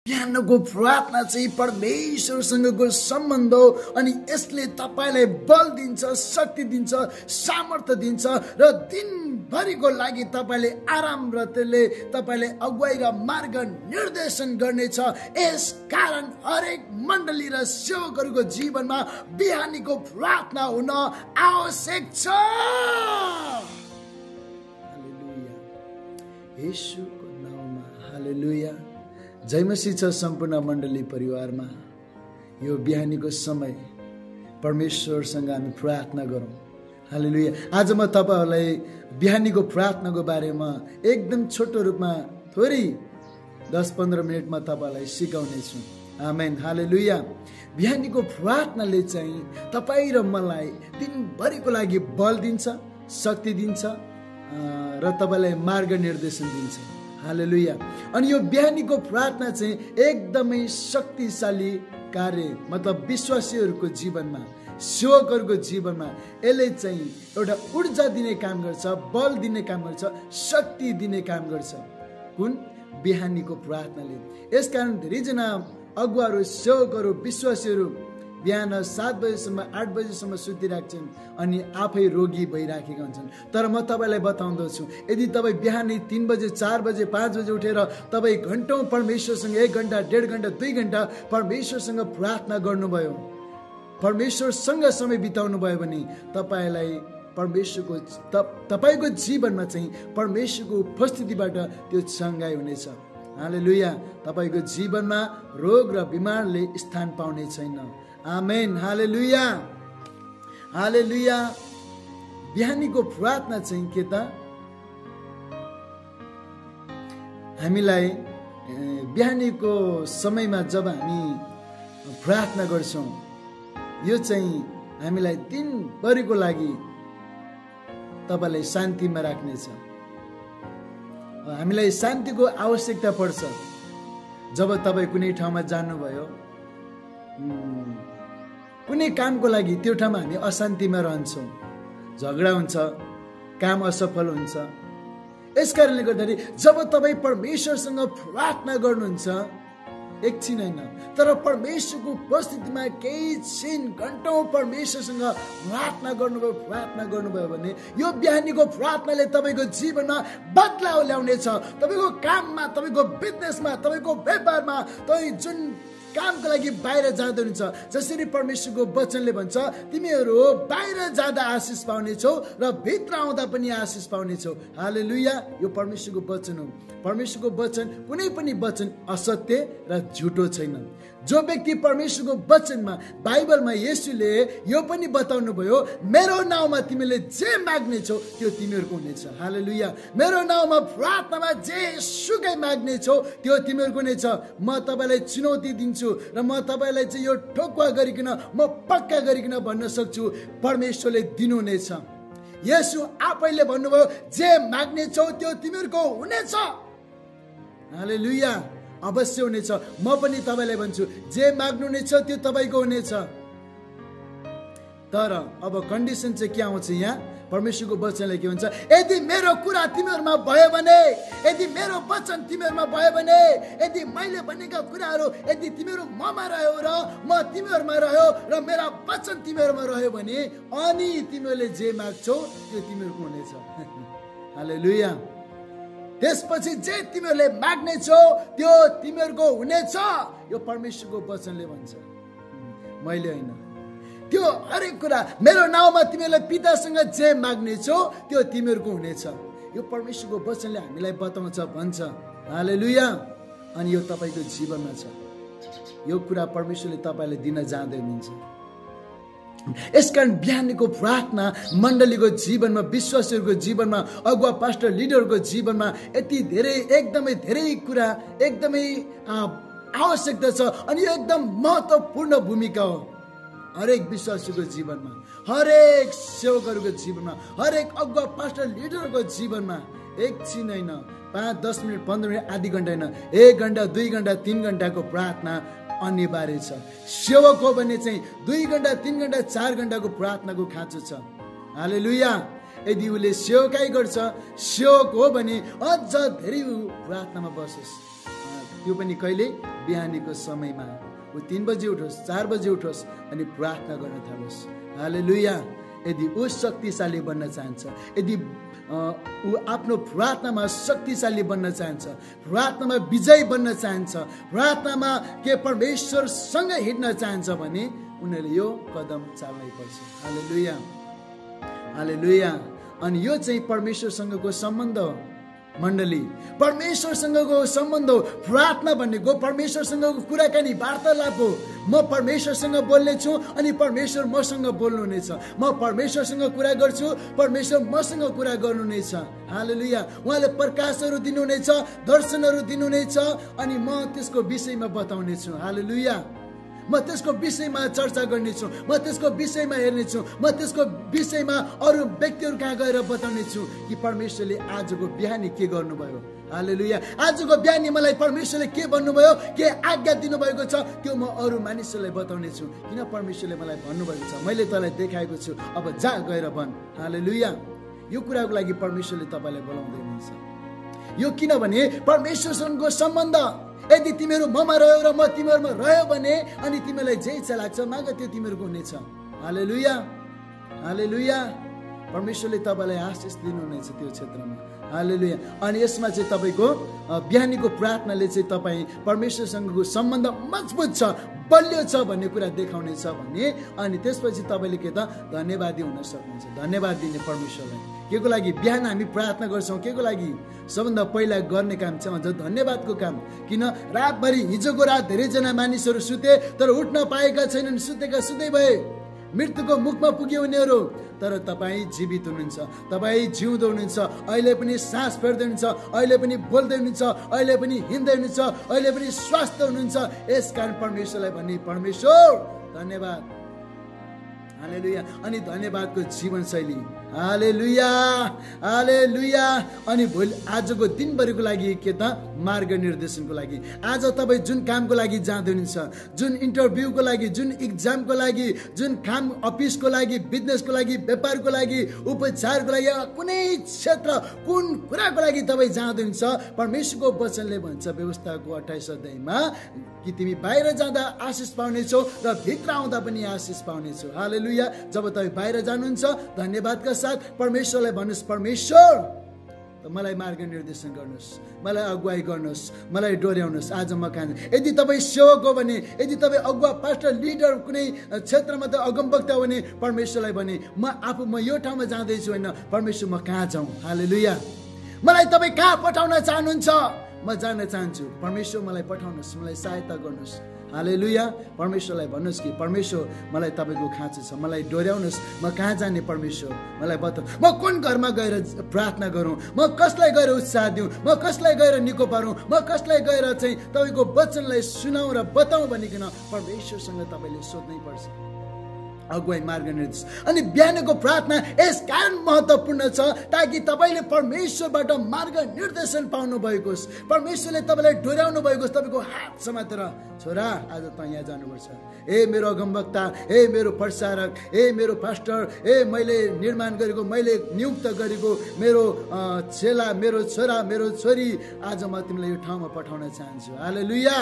बिहानको प्रार्थना चाहिँ परमेश्वरसँगको सम्बन्ध हो अनि यसले तपाईलाई बल दिन्छ, शक्ति दिन्छ, सामर्थ्य दिन्छ र दिनभरिको लागि तपाईले आराम र त्यसले तपाईलाई अगुवाई र मार्ग निर्देशन गर्नेछ। यस कारण हरेक मण्डली र सेवकहरूको जीवनमा बिहानीको प्रार्थना हुन आवश्यक छ। हालेलुया, येशूको नाममा हालेलुया। जय मसीह छ सम्पूर्ण मण्डली परिवारमा। यो बिहानीको समय परमेश्वरसँग हामी प्रार्थना गरौँ। हालेलुया। आज म तपाईहरुलाई बिहानीको प्रार्थनाको बारेमा एकदम छोटो रूपमा थोरै 10-15 मिनेटमा तपाईलाई सिकाउने छु। आमेन, हालेलुया। बिहानीको प्रार्थनाले चाहिँ तपाई र मलाई दिनभरिको लागि बल दिन्छ, शक्ति दिन्छ र तपाईलाई मार्ग निर्देशन दिन्छ। हालेलुया। अनि यो बिहानीको प्रार्थना चाहिँ एकदमै शक्तिशाली कार्य, मतलब विश्वासीहरूको जीवनमा, सेवकहरूको जीवनमा यसले चाहिँ एउटा ऊर्जा दिने काम गर्छ, बल दिने काम गर्छ, शक्ति दिने काम गर्छ। कुन? बिहानीको प्रार्थनाले। यसकारण धेरैजना अगुवाहरू, सेवकहरू, विश्वासीहरू बिहान 7 बजेसम्म 8 बजेसम्म सुतिराख्छन् अनि आफै रोगी भइराखेका हुन्छन्। तर म तपाईलाई बताउँदछु, यदि तपाईँ बिहानै 3 बजे, 4 बजे, 5 बजे उठेर तपाईँ घन्टौँ परमेश्वरसँग 1 घन्टा, 1.5 घन्टा, 2 घन्टा परमेश्वरसँग प्रार्थना गर्नुभयो, परमेश्वरसँग समय बिताउनु भयो भने तपाईलाई परमेश्वरको तपाईको जीवनमा चाहिँ परमेश्वरको उपस्थितिबाट त्यो चंगाई हुनेछ। हालेलुया। तपाईको जीवनमा रोग र बिमारले स्थान पाउने छैन। आमेन, हालेलुया, हालेलुया। बिहानीको प्रार्थना चाहिँ के त? हामीलाई बिहानीको समयमा जब हामी प्रार्थना गर्छौं, यो चाहिँ हामीलाई दिनभरिको लागि तपाईलाई शान्तिमा राख्नेछ। हामीलाई शान्तिको आवश्यकता पर्छ। जब तपाईँ कुनै ठाउँमा जानुभयो, कुनै कामको लागि त्यो ठाउँमा हामी अशान्तिमा रहन्छौँ, झगडा हुन्छ, काम असफल हुन्छ। यसकारणले गर्दाखेरि जब तपाईँ परमेश्वरसँग प्रार्थना गर्नुहुन्छ, एकछिन होइन तर परमेश्वरको उपस्थितिमा केही क्षण, घन्टौँ परमेश्वरसँग प्रार्थना गर्नुभयो भने यो बिहानीको प्रार्थनाले तपाईँको जीवनमा बदलाव ल्याउनेछ। तपाईँको काममा, तपाईँको बिजनेसमा, तपाईँको व्यापारमा, तपाईँ जुन कामको लागि बाहिर जाँदै हुनुहुन्छ, जसरी परमेश्वरको वचनले भन्छ, तिमीहरू बाहिर जाँदा आशिष पाउनेछौ र भित्र आउँदा पनि आशिष पाउनेछौ। हालेलुया। यो परमेश्वरको वचन हो। परमेश्वरको वचन कुनै पनि वचन असत्य र झुटो छैन। जो व्यक्ति परमेश्वरको वचनमा, बाइबलमा येशूले यो पनि बताउनु भयो, मेरो नाउँमा तिमीले जे माग्नेछौ त्यो तिमीहरूको हुनेछ। हालेलुया। मेरो नाउँमा प्रार्थनामा जे सुकै माग्नेछौ त्यो तिमीहरूको हुनेछ। म तपाईलाई चुनौती दिन्छु र म तपाईलाई चाहिँ यो ठोक्वा गरिकन, म पक्का गरिकन भन्न सक्छु, परमेश्वरले दिनुहुनेछ। येशू आफैले भन्नुभयो, जे माग्नेछौ त्यो तिमीहरूको हुनेछ। हालेलुया। अवश्य हुनेछ। म पनि तपाईलाई भन्छु, जे माग्नुहुनेछ त्यो तपाईको हुनेछ। तर अब कन्डिसन चाहिँ के आउँछ यहाँ? परमेश्वरको वचनले के भन्छ? यदि मेरो कुरा तिमीहरूमा भयो भने, यदि मेरो वचन तिमीहरूमा भयो भने, यदि मैले भनेका कुराहरू यदि तिमीहरू ममा रह्यो र म तिमीहरूमा रह्यो र मेरा वचन तिमीहरूमा रह्यो भने, अनि तिमीहरूले जे माग्छौ त्यो तिमीहरूको हुनेछ। हालेलुया। त्यसपछि जे तिमीहरूले माग्नेछौ त्यो तिमीहरूको हुनेछ। यो परमेश्वरको वचनले भन्छ, मैले होइन। त्यो हरेक कुरा मेरो नाउँमा तिमीहरूले पितासँग जे माग्नेछौ त्यो तिमीहरूको हुनेछ। यो परमेश्वरको वचनले हामीलाई बताउँछ, भन्छ। हालेलुया। अनि यो तपाईको जीवनमा छ। यो कुरा परमेश्वरले तपाईलाई दिन जाँदै हुनुहुन्छ। यसकारण बिहानीको प्रार्थना मण्डलीको जीवनमा, विश्वासीहरूको जीवनमा, अगुवा पास्टर लिडरको जीवनमा यति धेरै, एकदमै धेरै कुरा, एकदमै आवश्यकता छ। अनि यो एकदम महत्त्वपूर्ण भूमिका हो हरेक विश्वासीको जीवनमा, हरेक सेवकहरूको जीवनमा, हरेक अगुवा पास्टर लिडरको जीवनमा। एकछिन होइन, 5, 10 मिनट, 15 मिनट, आधी घन्टा होइन, 1 घन्टा, 2 घन्टा, 3 घन्टाको प्रार्थना अनिवार्य छ। सेवक हो भने चाहिँ 2 घन्टा, 3 घन्टा, 4 घन्टाको प्रार्थनाको खाँचो छ। हालेलुया। यदि उसले सेवकाई गर्छ, सेवक हो भने अझ धेरै प्रार्थनामा बसोस्। त्यो पनि कहिले? बिहानीको समयमा। ऊ 3 बजे उठोस्, 4 बजे उठोस् अनि प्रार्थना गर्न थालोस्। हालेलुया। यदि ऊ शक्तिशाली बन्न चाहन्छ, यदि ऊ आफ्नो प्रार्थनामा शक्तिशाली बन्न चाहन्छ, प्रार्थनामा विजय बन्न चाहन्छ, प्रार्थनामा के परमेश्वरसँग हिँड्न चाहन्छ भने उनीहरूले यो कदम चाल्नै पर्छ। हालेलुया, हालेलुया। अनि यो चाहिँ परमेश्वरसँगको सम्बन्ध हो मण्डली। परमेश्वरसँगको सम्बन्ध हो प्रार्थना भनेको, परमेश्वरसँगको कुराकानी वार्तालाप हो। म परमेश्वरसँग बोल्ने छु अनि परमेश्वर मसँग बोल्नुहुनेछ। म परमेश्वरसँग कुरा गर्छु, परमेश्वर मसँग कुरा गर्नुहुनेछ। हालेलुया। उहाँले प्रकाशहरू दिनुहुनेछ, दर्शनहरू दिनुहुनेछ अनि म त्यसको विषयमा बताउनेछु। हालेलुया। म त्यसको विषयमा चर्चा गर्नेछु, म त्यसको विषयमा हेर्नेछु, म त्यसको विषयमा अरू व्यक्तिहरू कहाँ गएर बताउनेछु कि परमेश्वरले आजको बिहानी के गर्नुभयो। हालेलुया। आजको बिहानी मलाई परमेश्वरले के भन्नुभयो, के आज्ञा दिनुभएको छ, त्यो म अरू मानिसहरूलाई बताउने छु। किन? परमेश्वरले मलाई भन्नुभएको छ, मैले तँलाई देखाएको छु, अब जा गएर भन्। हालेलुया। यो कुराको लागि परमेश्वरले तपाईँलाई बोलाउँदै हुनुहुन्छ। यो किनभने परमेश्वरसँगको सम्बन्ध, यदि तिमीहरू ममा रह्यो र म तिमीहरूमा रह्यो भने अनि तिमीलाई जे इच्छा लाग्छ माग, त्यो तिमीहरूको हुनेछ। हालेलुया, हालेलुया। परमेश्वरले तपाईँलाई आशिष दिनुहुनेछ त्यो क्षेत्रमा। हालेलुया। अनि यसमा चाहिँ तपाईँको बिहानीको प्रार्थनाले चाहिँ तपाईँ परमेश्वरसँगको सम्बन्ध मजबुत छ, बलियो छ भन्ने कुरा देखाउनेछ भने अनि त्यसपछि तपाईँले के त धन्यवादी हुन सक्नुहुन्छ। धन्यवाद दिने परमेश्वरलाई। के को लागि? बिहान हामी प्रार्थना गर्छौँ के को लागि? सबभन्दा पहिला गर्ने काम चाहिँ हुन्छ धन्यवादको काम। किन? रातभरि हिजोको रात धेरैजना मानिसहरू सुते तर उठ्न पाएका छैनन्, सुतेका सुत्दै भए, मृत्युको मुखमा पुग्यो उनीहरू। तर तपाईँ जीवित हुनुहुन्छ, तपाईँ जिउँदो हुनुहुन्छ, अहिले पनि सास फेर्दै हुनुहुन्छ, अहिले पनि बोल्दै हुनुहुन्छ, अहिले पनि हिँड्दै हुनुहुन्छ, अहिले पनि स्वास्थ्य हुनुहुन्छ। यस कारण परमेश्वरलाई भन्ने, परमेश्वर धन्यवाद। हालेलुया। अनि धन्यवादको जीवनशैली। हालेलुया, हालेलुया। अनि भोलि आजको दिनभरिको लागि के त मार्ग निर्देशनको लागि, आज तपाईँ जुन कामको लागि जाँदै हुनुहुन्छ, जुन इन्टरभ्यूको लागि, जुन इक्जामको लागि, जुन काम अफिसको लागि, बिजनेसको लागि, व्यापारको लागि, उपचारको लागि, कुनै क्षेत्र कुन कुराको लागि तपाईँ जाँदै हुनुहुन्छ, परमेश्वरको वचनले भन्छ व्यवस्थाको 28 अध्यायमा कि तिमी बाहिर जाँदा आशिष पाउनेछौ र भित्र आउँदा पनि आशिष पाउनेछौ। हालेलुया। जब तपाईँ बाहिर जानुहुन्छ धन्यवादका साथ परमेश्वरलाई भन्नुहोस्, परमेश्वर मलाई मार्ग निर्देशन गर्नुहोस्, मलाई अगुवाई गर्नुहोस्, मलाई डोर्याउनुहोस्। आज म कहाँ? यदि तपाईँ सेवक हो भने, यदि तपाईँ अगुवा, पास्टर, लिडर, कुनै क्षेत्रमा त अगमवक्ता हो भने परमेश्वरलाई भने म यो ठाउँमा जाँदैछु होइन, परमेश्वर म कहाँ जाउँ? हालेलुया। मलाई तपाईँ कहाँ पठाउन चाहनुहुन्छ? म जान चाहन्छु, परमेश्वर मलाई पठाउनुहोस्, मलाई सहायता गर्नुहोस्। हालेलुया। परमेश्वरलाई भन्नुहोस् कि परमेश्वर मलाई तपाईँको खाँचो छ, मलाई डोर्याउनुहोस्, म कहाँ जाने परमेश्वर मलाई बताऊ, म कुन घरमा गएर प्रार्थना गरौँ, म कसलाई गएर उत्साह दिउँ, म कसलाई गएर निको पारौँ, म कसलाई गएर चाहिँ तपाईँको वचनलाई सुनाउँ र बताउँ भनिकन परमेश्वरसँग तपाईँले सोध्नै पर्छ। अगुवाई मार्ग निर्देश। अनि बिहानको प्रार्थना यस कारण महत्त्वपूर्ण छ ताकि तपाईँले परमेश्वरबाट मार्ग निर्देशन पाउनु भएको होस्, परमेश्वरले तपाईँलाई डोर्याउनु भएको होस्, तपाईँको हात समातेर छोरा आज त यहाँ जानुपर्छ, ए मेरो अगमवक्ता, ए मेरो प्रचारक, ए मेरो पास्टर, ए मैले निर्माण गरेको, मैले नियुक्त गरेको मेरो चेला, मेरो छोरा, मेरो छोरी, आज म तिमीलाई यो ठाउँमा पठाउन चाहन्छु। हालेलुया।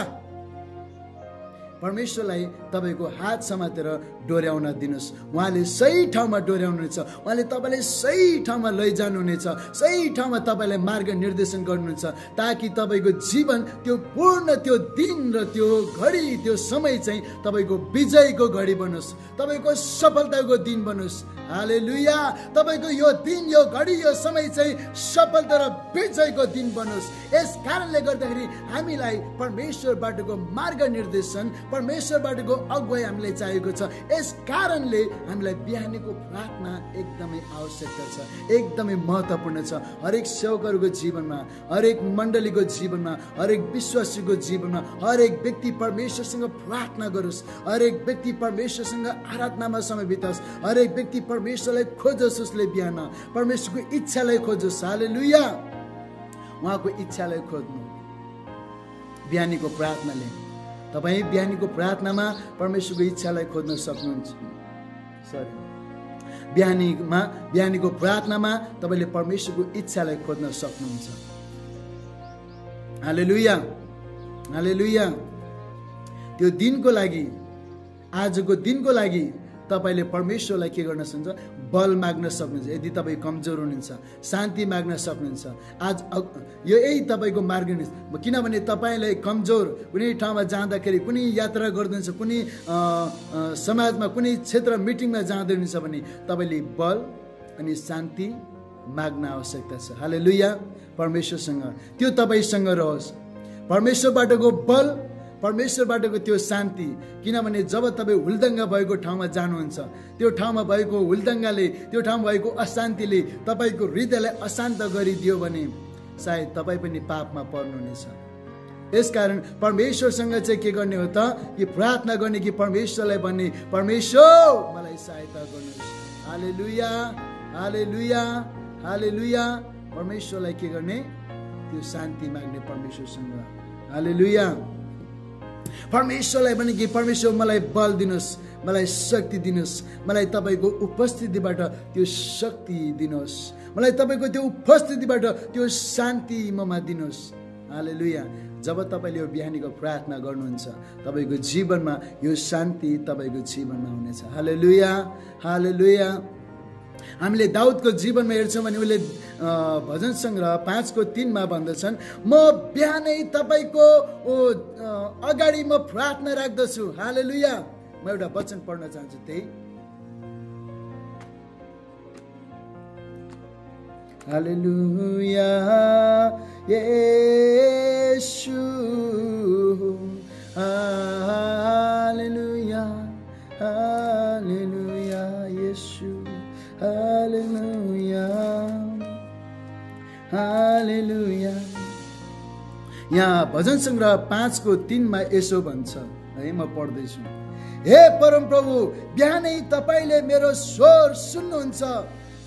परमेश्वरलाई तपाईँको हात समातेर डोर्याउन दिनुहोस्। उहाँले सही ठाउँमा डोर्याउनुहुनेछ, उहाँले तपाईँलाई सही ठाउँमा लैजानुहुनेछ, सही ठाउँमा तपाईँलाई मार्ग निर्देशन गर्नुहुन्छ ताकि तपाईँको जीवन त्यो पूर्ण, त्यो दिन र त्यो घडी, त्यो समय चाहिँ तपाईँको विजयको घडी बनोस्, तपाईँको सफलताको दिन बनोस्। हालेलुया। तपाईँको यो दिन, यो घडी, यो समय चाहिँ सफलता र विजयको दिन बनोस्। यस कारणले गर्दाखेरि हामीलाई परमेश्वरबाटको मार्ग निर्देशन, परमेश्वरबाटको अगुवाई हामीलाई चाहिएको छ। यस कारणले हामीलाई बिहानीको प्रार्थना एकदमै आवश्यकता छ, एकदमै महत्त्वपूर्ण छ। हरेक सेवकहरूको जीवनमा, हरेक मण्डलीको जीवनमा, हरेक विश्वासीको जीवनमा हरेक व्यक्ति परमेश्वरसँग प्रार्थना गरोस्, हरेक व्यक्ति परमेश्वरसँग आराधनामा समय बिताओस्, हरेक व्यक्ति परमेश्वरलाई खोजोस्, उसले बिहान परमेश्वरको इच्छालाई खोजोस्। हालेलुया। उहाँको इच्छालाई खोज्नु बिहानीको प्रार्थनाले, तपाईँ बिहानीको प्रार्थनामा परमेश्वरको इच्छालाई खोज्न सक्नुहुन्छ। बिहानीको प्रार्थनामा तपाईँले परमेश्वरको इच्छालाई खोज्न सक्नुहुन्छ। हालेलुया, हालेलुया। त्यो दिनको लागि, आजको दिनको लागि तपाईँले परमेश्वरलाई के गर्न सक्नुहुन्छ? बल माग्न सक्नुहुन्छ। यदि तपाईँ कमजोर हुनुहुन्छ, शान्ति माग्न सक्नुहुन्छ। आज यो यही तपाईँको मार्ग हुनेछ, किनभने तपाईँलाई कमजोर कुनै ठाउँमा जाँदाखेरि, कुनै यात्रा गर्नुहुन्छ, कुनै समाजमा, कुनै क्षेत्र मिटिङमा जाँदै हुनुहुन्छ भने तपाईँले बल अनि शान्ति माग्न आवश्यकता छ। हालेलुया। परमेश्वरसँग त्यो तपाईँसँग रहोस्। परमेश्वरबाटको बल, परमेश्वरबाटको त्यो शान्ति। किनभने जब तपाईँ हुलदङ्ग भएको ठाउँमा जानुहुन्छ, त्यो ठाउँमा भएको हुलदङ्गले, त्यो ठाउँमा भएको अशान्तिले तपाईँको हृदयलाई अशान्त गरिदियो भने सायद तपाईँ पनि पापमा पर्नुहुनेछ। यसकारण परमेश्वरसँग चाहिँ के गर्ने हो त? कि प्रार्थना गर्ने, कि परमेश्वरलाई भन्ने, परमेश्वर मलाई सहायता गर्नुहोस्। हालेलुया, हालेलुया, हालेलुया। परमेश्वरलाई के गर्ने? त्यो शान्ति माग्ने परमेश्वरसँग। हालेलुया। परमेश्वरलाई भने कि परमेश्वर मलाई बल दिनुहोस्, मलाई शक्ति दिनुहोस्, मलाई तपाईँको उपस्थितिबाट त्यो शक्ति दिनुहोस्, मलाई तपाईँको त्यो उपस्थितिबाट त्यो शान्ति ममा दिनुहोस्। हालेलुया। जब तपाईँले यो बिहानीको प्रार्थना गर्नुहुन्छ, तपाईँको जीवनमा यो शान्ति तपाईँको जीवनमा हुनेछ। हालेलुया, हालेलुया। हामीले दाउदको जीवनमा हेर्छौँ भने उसले भजन सङ्ग्रह 5:3 भन्दछन्, म बिहानै तपाईँको अगाडि म प्रार्थना राख्दछु। हालेलुया। म एउटा वचन पढ्न चाहन्छु, त्यही हालेलुया येशू, हालेलुया, हालेलुया येशू, हालेलुया, हालेलुया। यहाँ भजन सङ्ग्रह 5:3 यसो भन्छ है, म पढ्दैछु। हे परमप्रभु, बिहानै तपाईँले मेरो स्वर सुन्नुहुन्छ,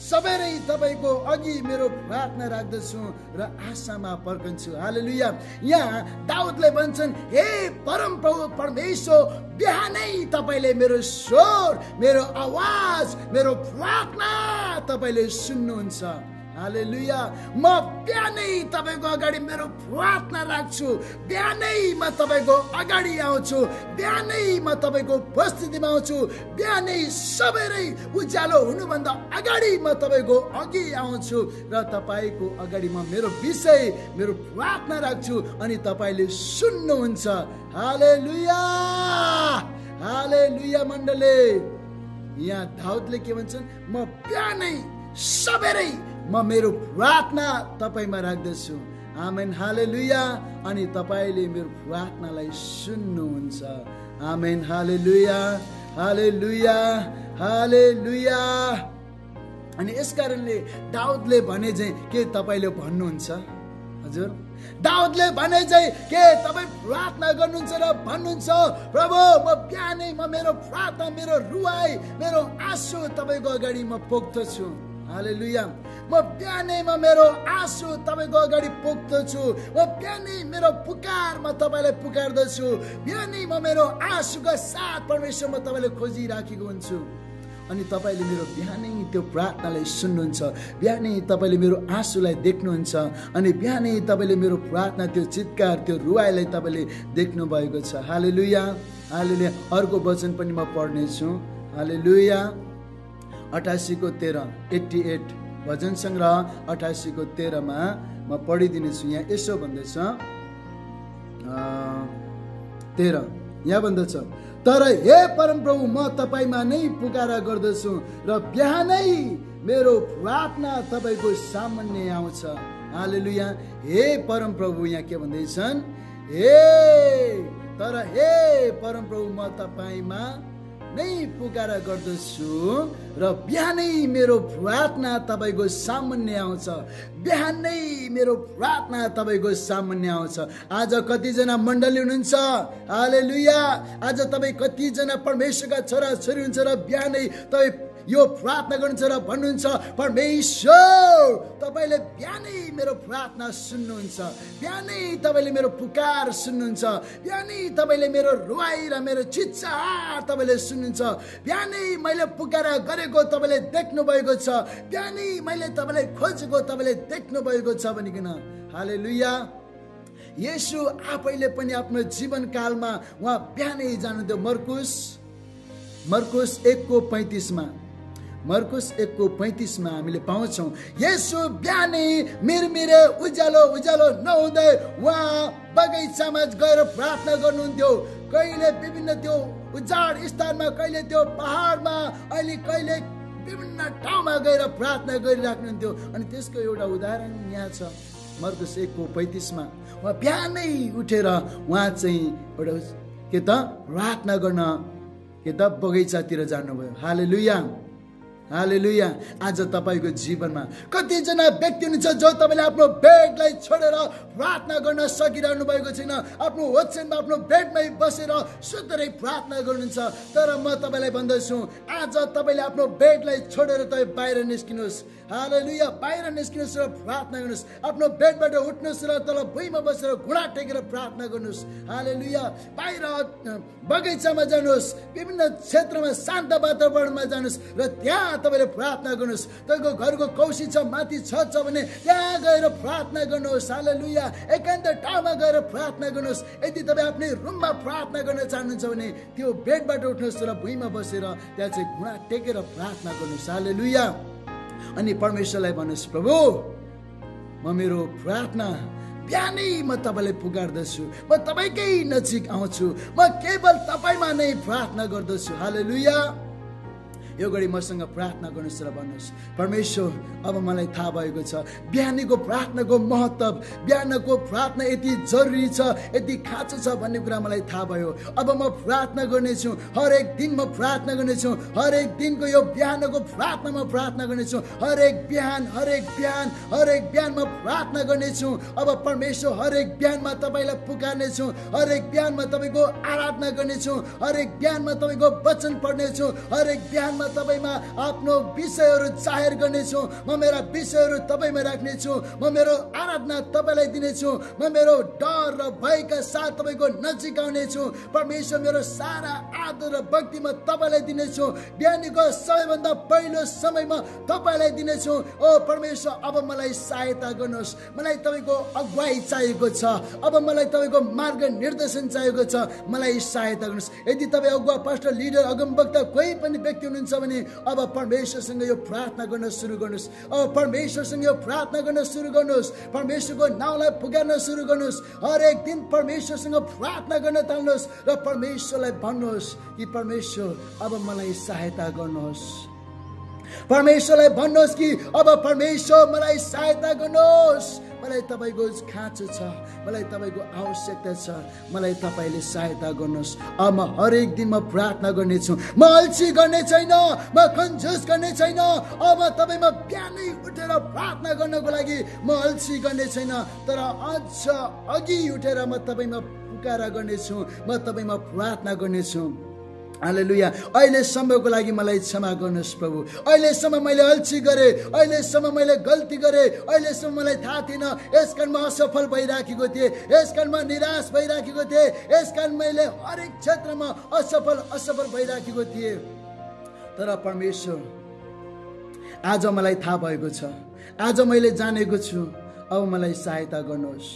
सबेरै तपाईँको अघि मेरो प्रार्थना राख्दछु र आशामा पर्खन्छु। हालेलुया। यहाँ दाउदले भन्छन्, हे परमप्रभु परमेश्वर, बिहानै तपाईँले मेरो स्वर, मेरो आवाज, मेरो प्रार्थना तपाईँले सुन्नुहुन्छ। हालेलुया। म बिहानै तपाईँको अगाडि मेरो प्रार्थना राख्छु, बिहानै म तपाईँको अगाडि आउँछु, बिहानै म तपाईँको उपस्थितिमा आउँछु, बिहानै सबेरै उज्यालो हुनुभन्दा अगाडि म तपाईँको अघि आउँछु र तपाईँको अगाडि म मेरो विषय, मेरो प्रार्थना राख्छु अनि तपाईँले सुन्नुहुन्छ। हालेलुया, हालेलुया। मण्डली, यहाँ दाउदले के भन्छन्? म बिहानै सबेरै म मेरो प्रार्थना तपाईँमा राख्दछु। आमेन, हालेलुया। अनि तपाईँले मेरो प्रार्थनालाई सुन्नुहुन्छ। आमेन, हालेलुया, हालेलुया, हालेलुया। अनि यसकारणले दाउदले भने चाहिँ के तपाईँले भन्नुहुन्छ? हजुर, दाउदले भने चाहिँ के तपाईँ प्रार्थना गर्नुहुन्छ र भन्नुहुन्छ, प्रभु म बिहानै म मेरो प्रार्थना, मेरो रुवाई, मेरो आँसु तपाईँको अगाडि म पोख्दछु। हालेलुया। म बिहानैमा मेरो आँसु तपाईँको अगाडि पोख्दछु, म बिहानै मेरो पुकार म तपाईँलाई पुकार्दछु, बिहानै म मेरो आँसुका साथ परमेश्वर म तपाईँलाई खोजिराखेको हुन्छु। अनि तपाईँले मेरो बिहानै त्यो प्रार्थनालाई सुन्नुहुन्छ, बिहानै तपाईँले मेरो आँसुलाई देख्नुहुन्छ, अनि बिहानै तपाईँले मेरो प्रार्थना, त्यो चित्कार, त्यो रुवाईलाई तपाईँले देख्नु भएको छ। हालेलुया, हालेलुया। अर्को वचन पनि म पढ्नेछु। हालेलुया। 88:13, 88 भजन सङ्ग्रह 88:13 म पढिदिनेछु। यहाँ यसो भन्दैछ, 13 यहाँ भन्दछ, तर हे परमप्रभु म तपाईँमा नै पुकारा गर्दछु र बिहानै मेरो प्रार्थना तपाईँको सामुन्ने आउँछ। हालेलुया। हे परमप्रभु, यहाँ के भन्दैछन्? तर हे परमप्रभु म तपाईँमा नै पुकारा गर्दछु र बिहानै मेरो प्रार्थना तपाईँको सामुन्ने आउँछ, बिहानै मेरो प्रार्थना तपाईँको सामुन्ने आउँछ। आज कतिजना मण्डली हुनुहुन्छ? हालेलुया। आज तपाईँ कतिजना परमेश्वरका छोरा छोरी हुनुहुन्छ र बिहानै तपाईँ यो प्रार्थना गर्नुहुन्छ र भन्नुहुन्छ, परमेश्वर तपाईँले बिहानै मेरो प्रार्थना सुन्नुहुन्छ, बिहानै तपाईँले मेरो पुकार सुन्नुहुन्छ, बिहानै तपाईँले मेरो रुवाई र मेरो चिच्चार तपाईँले सुन्नुहुन्छ, बिहानै मैले पुकारा गरेको तपाईँले देख्नु भएको छ, बिहानै मैले तपाईँलाई खोजेको तपाईँले देख्नु भएको छ भनिकन। हालेलुया। येशू आफैले पनि आफ्नो जीवनकालमा उहाँ बिहानै जानुहुन्थ्यो। मर्कुस 1:35 मर्कुस 1:35 हामीले पाउँछौँ, येशू बिहानै मिरमिरे उज्यालो नहुँदै उहाँ बगैँचामा गएर प्रार्थना गर्नुहुन्थ्यो। कहिले विभिन्न त्यो उजाड स्थानमा, कहिले त्यो पहाडमा, कहिले विभिन्न ठाउँमा गएर प्रार्थना गरिराख्नुहुन्थ्यो। अनि त्यसको एउटा उदाहरण यहाँ छ, मर्कुस 1:35 उहाँ बिहानै उठेर उहाँ चाहिँ एउटा के त प्रार्थना गर्न बगैँचातिर जानुभयो। हालेलुया। आज तपाईँको जीवनमा कतिजना व्यक्ति हुनुहुन्छ जो तपाईँले आफ्नो बेडलाई छोडेर प्रार्थना गर्न सकिरहनु भएको छैन। आफ्नो ओछ्यानमा आफ्नो बेडमै बसेर सुत्तै प्रार्थना गर्नुहुन्छ। तर म तपाईँलाई भन्दछु, आज तपाईँले आफ्नो बेडलाई छोडेर तपाईँ बाहिर निस्किनुहोस्। हालेलुया। बाहिर निस्किनुहोस् र प्रार्थना गर्नुहोस्। आफ्नो बेडबाट उठ्नुहोस् र तल भुइँमा बसेर घुँडा टेकेर प्रार्थना गर्नुहोस्। हालेलुया। बाहिर बगैँचामा जानुहोस्, विभिन्न क्षेत्रमा शान्त वातावरणमा जानुहोस् र त्यहाँ तपाईँले प्रार्थना गर्नुहोस्। तपाईँको घरको कौसी छ, माथि छत छ भने त्यहाँ गएर प्रार्थना गर्नुहोस्। हालेलुया। एकान्त ठाउँमा गएर प्रार्थना गर्नुहोस्। यदि तपाईँ आफ्नै रुममा प्रार्थना गर्न चाहनुहुन्छ भने त्यो बेडबाट उठ्नुहोस् र भुइँमा बसेर त्यहाँ चाहिँ घुँडा टेकेर प्रार्थना गर्नुहोस्। हालेलुया। अनि परमेश्वरलाई भन्नुहोस्, प्रभु म मेरो प्रार्थना बिहानै म तपाईँलाई पुकार्दछु, म तपाईँकै नजिक आउँछु, म केवल तपाईँमा नै प्रार्थना गर्दछु। हालेलुया। यो घडी मसँग प्रार्थना गर्नुहोस् र भन्नुहोस्, परमेश्वर अब मलाई थाहा भएको छ बिहानीको प्रार्थनाको महत्त्व, बिहानको प्रार्थना यति जरुरी छ, यति खाँचो छ भन्ने कुरा मलाई थाहा भयो। अब म प्रार्थना गर्नेछु, हरेक दिन म प्रार्थना गर्नेछु, हरेक दिनको यो बिहानको प्रार्थना म प्रार्थना गर्नेछु। हरेक बिहान म प्रार्थना गर्नेछु। अब परमेश्वर हरेक बिहानमा तपाईँलाई पुकार्नेछु, हरेक बिहानमा तपाईँको आराधना गर्नेछु, हरेक बिहानमा तपाईँको वचन पढ्नेछु, हरेक बिहानमा तपाईँमा आफ्नो विषयहरू जाहेर गर्नेछु। म मेरा विषयहरू तपाईँमा राख्नेछु, म मेरो आराधना तपाईँलाई दिनेछु, म मेरो डर र भयका साथ तपाईँको नजिक आउनेछु। परमेश्वर मेरो सारा आदर र भक्ति म तपाईँलाई दिनेछु। बिहानीको सबैभन्दा पहिलो समयमा तपाईँलाई दिनेछु। ओ परमेश्वर अब मलाई सहायता गर्नुहोस्, मलाई तपाईँको अगुवाई चाहिएको छ, अब मलाई तपाईँको मार्ग निर्देशन चाहिएको छ, मलाई सहायता गर्नुहोस्। यदि तपाईँ अगुवा, पास्टर, लिडर, अगमवक्ता कोही पनि व्यक्ति हुनुहुन्छ भने अब परमेश्वरसँग यो प्रार्थना गर्न सुरु गर्नुहोस्। अब परमेश्वरसँग यो प्रार्थना गर्न सुरु गर्नुहोस्। परमेश्वरको नाउँलाई पुकार्न सुरु गर्नुहोस्। हरेक दिन परमेश्वरसँग प्रार्थना गर्न थाल्नुहोस् र परमेश्वरलाई भन्नुहोस् कि परमेश्वर अब मलाई सहायता गर्नुहोस्। परमेश्वरलाई भन्नुहोस् कि अब परमेश्वर मलाई सहायता गर्नुहोस्। मलाई तपाईँको खाँचो छ, मलाई तपाईँको आवश्यकता छ, मलाई तपाईँले सहायता गर्नुहोस्। अब म हरेक दिन म प्रार्थना गर्नेछु, म अल्छी गर्ने छैन, म कन्जुस गर्ने छैन। अब तपाईँमा बिहानै उठेर प्रार्थना गर्नको लागि म अल्छी गर्ने छैन, तर अझ अघि उठेर म तपाईँमा पुकारा गर्नेछु, म तपाईँमा प्रार्थना गर्नेछु। हालेलुया। अहिलेसम्मको लागि मलाई क्षमा गर्नुहोस् प्रभु। अहिलेसम्म मैले अल्छी गरेँ, अहिलेसम्म मैले गल्ती गरेँ, अहिलेसम्म मलाई थाहा थिएन, यसकारण म असफल भइराखेको थिएँ, यसकारण म निराश भइराखेको थिएँ, यसकारण मैले हरेक क्षेत्रमा असफल भइराखेको थिएँ। तर परमेश्वर आज मलाई थाहा भएको छ, आज मैले जानेको छु, अब मलाई सहायता गर्नुहोस्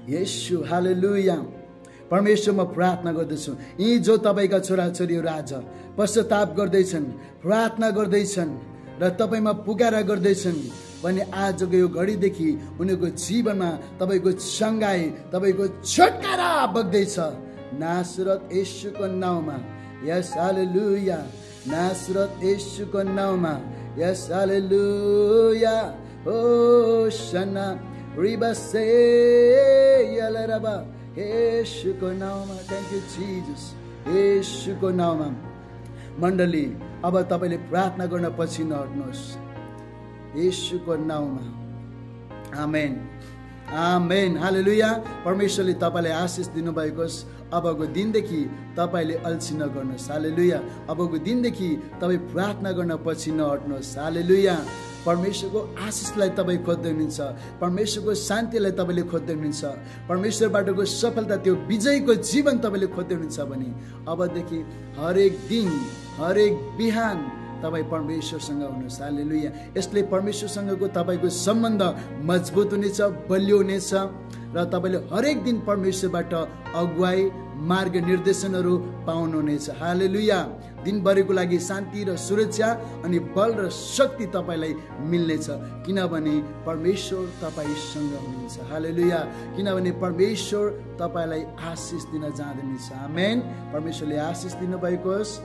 येशू। हालेलुया। परमेश्वर म प्रार्थना गर्दछु, यी जो तपाईँका छोराछोरीहरू आज पश्चाताप गर्दैछन्, प्रार्थना गर्दैछन् र तपाईँमा पुकारा गर्दैछन् भने आजको यो घडीदेखि उनीहरूको जीवनमा तपाईँको सङ्घाई, तपाईँको छुटकारा बग्दैछ नासरत येशूको नाउँमा। यस हालेलुया। नासरत येशूको नाउँमा। यस हालेलुया। ओ सना रिबसे यलरबा येशूको नाउँमा। Thank you Jesus. येशूको नाउँमा। मण्डली अब तपाईँले प्रार्थना गर्न पछि नहट्नुहोस् येशूको नाउँमा। आमेन, आमेन, हालेलुया। परमेश्वरले तपाईँलाई आशिष दिनुभएको होस्। अबको दिनदेखि तपाईँले अल्छी नगर्नुहोस्। हालेलुया। अबको दिनदेखि तपाईँ प्रार्थना गर्न पछि नहट्नुहोस्। हालेलुया। परमेश्वरको आशिषलाई तपाईँ खोज्दै हुनुहुन्छ, परमेश्वरको शान्तिलाई तपाईँले खोज्दै हुनुहुन्छ, परमेश्वरबाटको सफलता, त्यो विजयको जीवन तपाईँले खोज्दै हुनुहुन्छ भने अबदेखि हरेक दिन, हरेक बिहान, तपाईँ परमेश्वरसँग हुनुहोस्। हालेलुया। यसले परमेश्वरसँगको तपाईँको सम्बन्ध मजबुत हुनेछ, बलियो हुनेछ र तपाईँले हरेक दिन परमेश्वरबाट अगुवाई मार्ग निर्देशनहरू पाउनुहुनेछ। हालेलुया। दिनभरिको लागि शान्ति र सुरक्षा अनि बल र शक्ति तपाईँलाई मिल्नेछ, किनभने परमेश्वर तपाईँसँग हुनुहुन्छ। हालेलुया। किनभने परमेश्वर तपाईँलाई आशिष दिन जाँदैछ। आमेन। परमेश्वरले आशिष दिनुभएको होस्।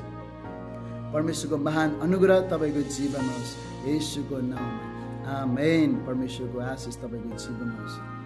परमेश्वरको महान अनुग्रह तपाईँको जीवनमा होस्, येशूको नाममा। आमेन। परमेश्वरको आशिष तपाईँको जीवनमा होस्।